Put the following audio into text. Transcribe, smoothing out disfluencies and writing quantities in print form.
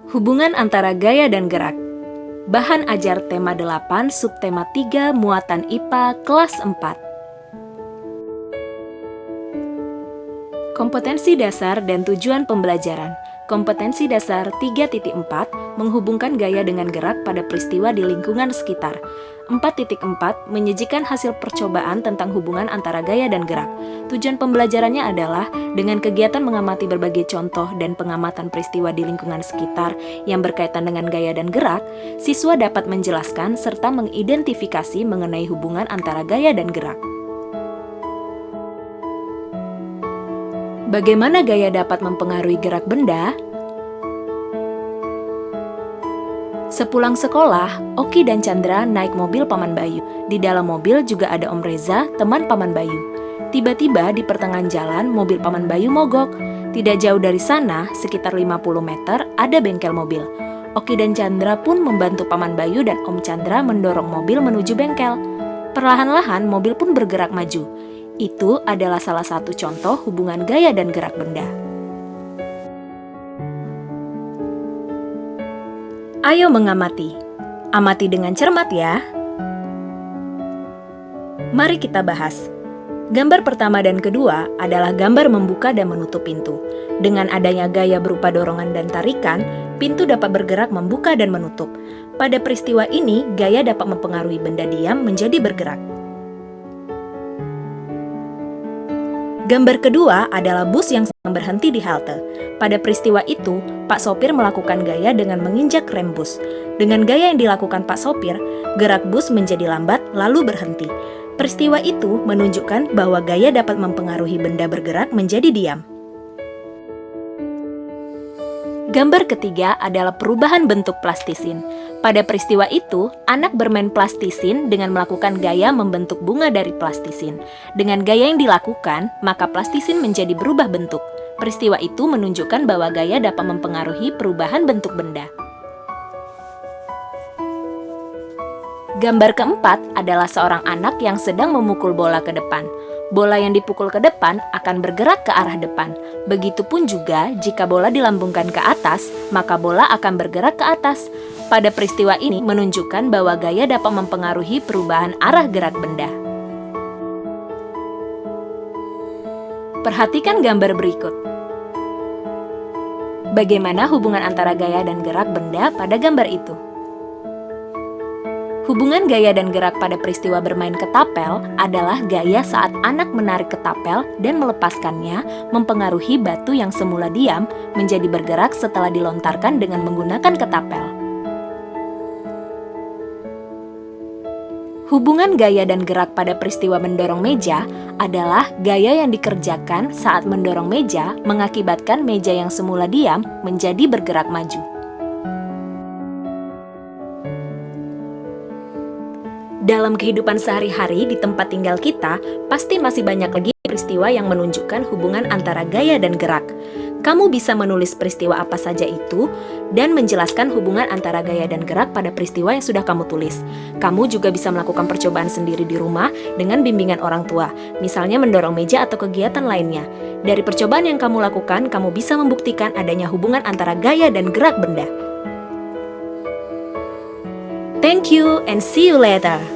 Hubungan antara gaya dan gerak. Bahan ajar tema 8, subtema 3, muatan IPA, kelas 4. Kompetensi dasar dan tujuan pembelajaran. Kompetensi dasar 3.4 menghubungkan gaya dengan gerak pada peristiwa di lingkungan sekitar. 4.4 menyajikan hasil percobaan tentang hubungan antara gaya dan gerak. Tujuan pembelajarannya adalah dengan kegiatan mengamati berbagai contoh dan pengamatan peristiwa di lingkungan sekitar yang berkaitan dengan gaya dan gerak, siswa dapat menjelaskan serta mengidentifikasi mengenai hubungan antara gaya dan gerak. Bagaimana gaya dapat mempengaruhi gerak benda? Sepulang sekolah, Oki dan Chandra naik mobil Paman Bayu. Di dalam mobil juga ada Om Reza, teman Paman Bayu. Tiba-tiba di pertengahan jalan, mobil Paman Bayu mogok. Tidak jauh dari sana, sekitar 50 meter, ada bengkel mobil. Oki dan Chandra pun membantu Paman Bayu dan Om Chandra mendorong mobil menuju bengkel. Perlahan-lahan, mobil pun bergerak maju. Itu adalah salah satu contoh hubungan gaya dan gerak benda. Ayo mengamati. Amati dengan cermat ya. Mari kita bahas. Gambar pertama dan kedua adalah gambar membuka dan menutup pintu. Dengan adanya gaya berupa dorongan dan tarikan, pintu dapat bergerak membuka dan menutup. Pada peristiwa ini, gaya dapat mempengaruhi benda diam menjadi bergerak. Gambar kedua adalah bus yang sedang berhenti di halte. Pada peristiwa itu, Pak Sopir melakukan gaya dengan menginjak rem bus. Dengan gaya yang dilakukan Pak Sopir, gerak bus menjadi lambat lalu berhenti. Peristiwa itu menunjukkan bahwa gaya dapat mempengaruhi benda bergerak menjadi diam. Gambar ketiga adalah perubahan bentuk plastisin. Pada peristiwa itu, anak bermain plastisin dengan melakukan gaya membentuk bunga dari plastisin. Dengan gaya yang dilakukan, maka plastisin menjadi berubah bentuk. Peristiwa itu menunjukkan bahwa gaya dapat mempengaruhi perubahan bentuk benda. Gambar keempat adalah seorang anak yang sedang memukul bola ke depan. Bola yang dipukul ke depan akan bergerak ke arah depan. Begitupun juga jika bola dilambungkan ke atas, maka bola akan bergerak ke atas. Pada peristiwa ini menunjukkan bahwa gaya dapat mempengaruhi perubahan arah gerak benda. Perhatikan gambar berikut. Bagaimana hubungan antara gaya dan gerak benda pada gambar itu? Hubungan gaya dan gerak pada peristiwa bermain ketapel adalah gaya saat anak menarik ketapel dan melepaskannya mempengaruhi batu yang semula diam menjadi bergerak setelah dilontarkan dengan menggunakan ketapel. Hubungan gaya dan gerak pada peristiwa mendorong meja adalah gaya yang dikerjakan saat mendorong meja mengakibatkan meja yang semula diam menjadi bergerak maju. Dalam kehidupan sehari-hari di tempat tinggal kita, pasti masih banyak lagi peristiwa yang menunjukkan hubungan antara gaya dan gerak. Kamu bisa menulis peristiwa apa saja itu dan menjelaskan hubungan antara gaya dan gerak pada peristiwa yang sudah kamu tulis. Kamu juga bisa melakukan percobaan sendiri di rumah dengan bimbingan orang tua, misalnya mendorong meja atau kegiatan lainnya. Dari percobaan yang kamu lakukan, kamu bisa membuktikan adanya hubungan antara gaya dan gerak benda. Thank you and see you later.